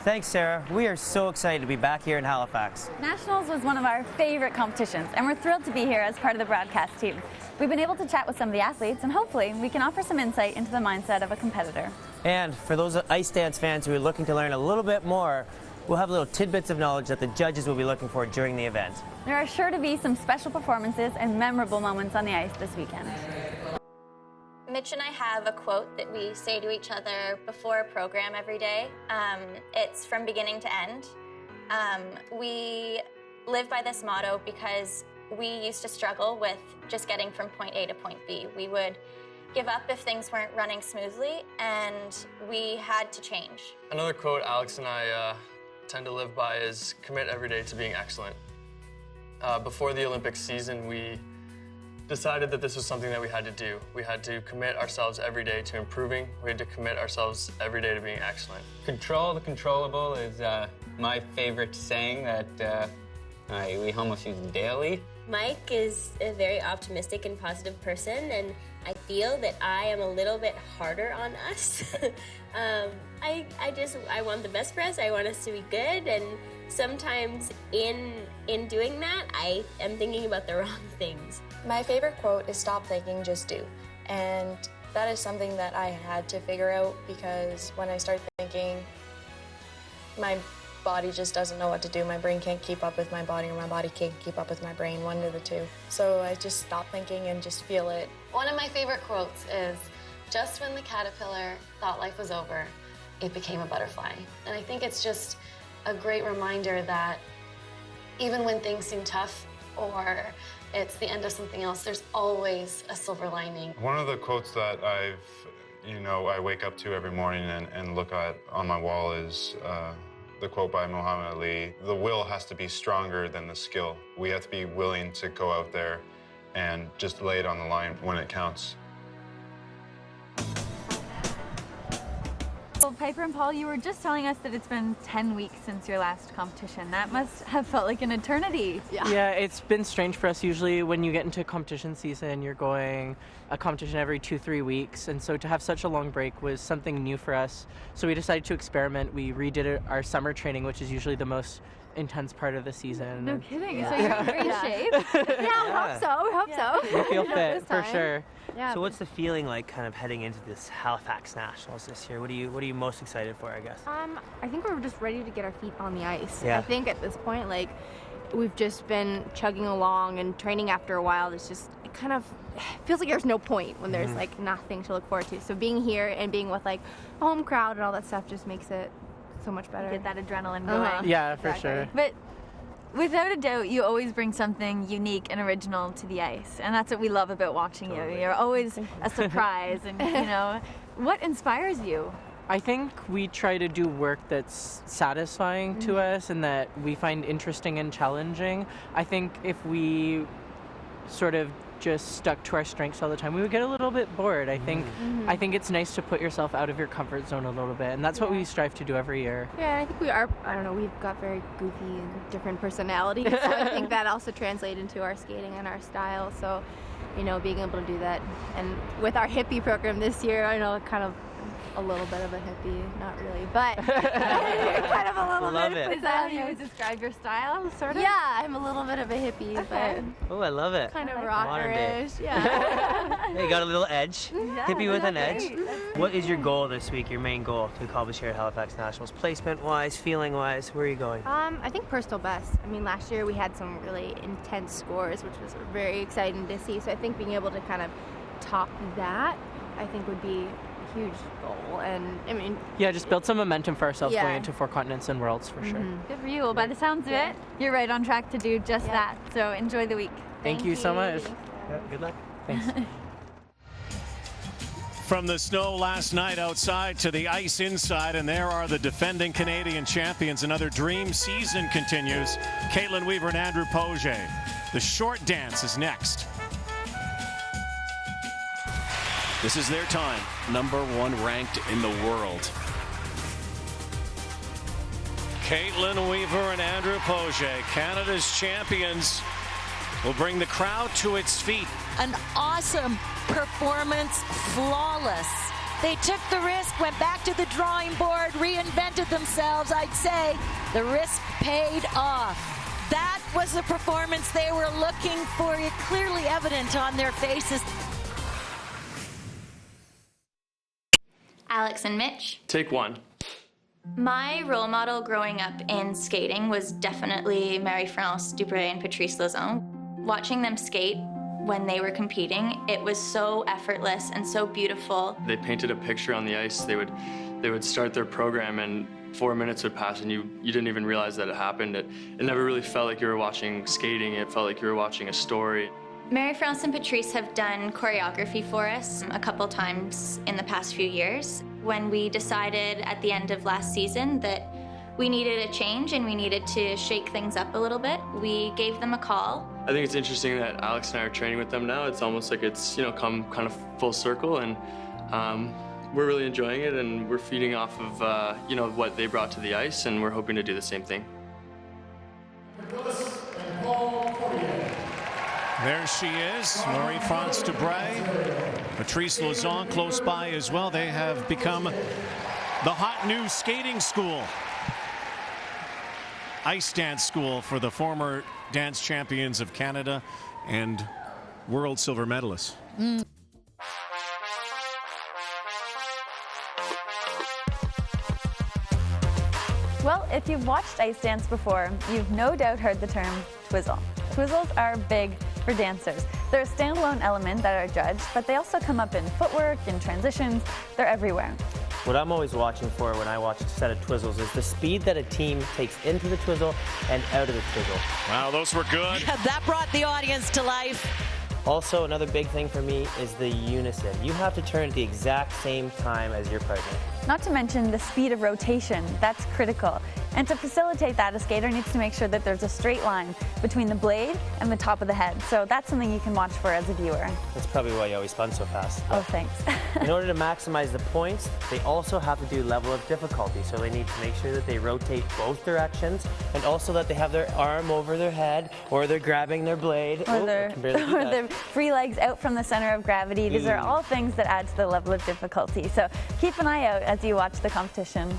Thanks, Sarah. We are so excited to be back here in Halifax. Nationals was one of our favorite competitions, and we're thrilled to be here as part of the broadcast team. We've been able to chat with some of the athletes, and hopefully we can offer some insight into the mindset of a competitor. And for those ice dance fans who are looking to learn a little bit more, we'll have little tidbits of knowledge that the judges will be looking for during the event. There are sure to be some special performances and memorable moments on the ice this weekend. Mitch and I have a quote that we say to each other before a program every day. It's from beginning to end. We live by this motto because we used to struggle with just getting from point A to point B. We would give up if things weren't running smoothly, and we had to change. Another quote Alex and I tend to live by is commit every day to being excellent. Before the Olympic season, we decided that this was something that we had to do. We had to commit ourselves every day to improving. We had to commit ourselves every day to being excellent. Control the controllable is my favorite saying that we almost use daily. Mike is a very optimistic and positive person, and I feel that I am a little bit harder on us. I want the best for us. I want us to be good, and sometimes in doing that, I am thinking about the wrong things. My favorite quote is "Stop thinking, just do," and that is something that I had to figure out because when I start thinking, my body just doesn't know what to do. My brain can't keep up with my body, or my body can't keep up with my brain, one of the two. So I just stop thinking and just feel it. One of my favorite quotes is, "Just when the caterpillar thought life was over, it became a butterfly." And I think it's just a great reminder that even when things seem tough or it's the end of something else, there's always a silver lining. One of the quotes that I wake up to every morning and look at on my wall is the quote by Muhammad Ali: "The will has to be stronger than the skill." We have to be willing to go out there and just lay it on the line when it counts. Well, Piper and Paul, you were just telling us that it's been 10 weeks since your last competition. That must have felt like an eternity. Yeah, it's been strange for us. Usually when you get into competition season, you're going a competition every 2-3 weeks, and so to have such a long break was something new for us. So we decided to experiment. We redid our summer training, which is usually the most intense part of the season. No kidding. So you're in great shape. Yeah, we hope so. We feel fit for sure. Yeah. So what's the feeling like kind of heading into this Halifax Nationals this year? What are you most excited for, I guess? I think we're just ready to get our feet on the ice. Yeah. I think at this point, like, we've just been chugging along and training after a while. It kind of feels like there's no point when there's like nothing to look forward to. So being here and being with like a home crowd and all that stuff just makes it so much better. Get that adrenaline going. Yeah, for sure. But without a doubt, you always bring something unique and original to the ice, and that's what we love about watching you. You're always a surprise, and what inspires you? I think we try to do work that's satisfying to us and that we find interesting and challenging. I think if we sort of just stuck to our strengths all the time, we would get a little bit bored. I think it's nice to put yourself out of your comfort zone a little bit, and that's what we strive to do every year. Yeah, I think we are, we've got very goofy and different personalities, so I think that also translates into our skating and our style. So, being able to do that. And with our hippie program this year, I know kind of a little bit of a hippie, not really, but kind of a little Love bit. it. Is that how you would describe your style, sort of? Yeah, I'm a little bit of a hippie, but Oh, I love it. kind of Modern day. rockerish. Yeah. Hey, you got a little edge. Hippie with an edge. great. What is your goal this week, your main goal to accomplish here at Halifax Nationals? Placement-wise, feeling-wise, where are you going? I think personal best. I mean, last year we had some really intense scores, which was very exciting to see. So I think being able to kind of top that, I think would be a huge goal. And I mean, Yeah, just build some momentum for ourselves Yeah. going into 4 continents and worlds for sure. Good for you. Well, by the sounds of it, you're right on track to do just that. So enjoy the week. Thank you so much. Yeah, good luck. Thanks. From the snow last night outside to the ice inside, and there are the defending Canadian champions. Another dream season continues. Kaetlyn Weaver and Andrew Poje. The short dance is next. This is their time. #1 ranked in the world. Kaetlyn Weaver and Andrew Poje, Canada's champions, will bring the crowd to its feet. An awesome performance, flawless. They took the risk, went back to the drawing board, reinvented themselves. I'd say the risk paid off. That was the performance they were looking for, clearly evident on their faces. Alex and Mitch. Take one. My role model growing up in skating was definitely Marie-France Dubreuil and Patrice Lauzon. Watching them skate when they were competing, it was so effortless and so beautiful. They painted a picture on the ice. They would start their program and 4 minutes would pass and you didn't even realize that it happened. It never really felt like you were watching skating. It felt like you were watching a story. Marie-France and Patrice have done choreography for us a couple times in the past few years. When we decided at the end of last season that we needed a change and we needed to shake things up a little bit, we gave them a call. I think it's interesting that Alex and I are training with them now. It's almost like it's come kind of full circle, and we're really enjoying it, and we're feeding off of what they brought to the ice, and we're hoping to do the same thing. There she is, Marie-France Dubreuil. Patrice Lauzon close by as well. They have become the hot new skating school. Ice dance school for the former dance champions of Canada and world silver medalists. Well, if you've watched ice dance before, you've no doubt heard the term twizzle. Twizzles are big for dancers. They're a standalone element that are judged, but they also come up in footwork, in transitions. They're everywhere. What I'm always watching for when I watch a set of twizzles is the speed that a team takes into the twizzle and out of the twizzle. Wow, those were good. That brought the audience to life. Also, another big thing for me is the unison. You have to turn at the exact same time as your partner. Not to mention the speed of rotation. That's critical. And to facilitate that, a skater needs to make sure that there's a straight line between the blade and the top of the head. So that's something you can watch for as a viewer. That's probably why you always spun so fast. Oh, thanks. In order to maximize the points, they also have to do level of difficulty. So they need to make sure that they rotate both directions, and also that they have their arm over their head, or they're grabbing their blade. Or their free legs out from the center of gravity. These are all things that add to the level of difficulty. So keep an eye out as you watch the competition.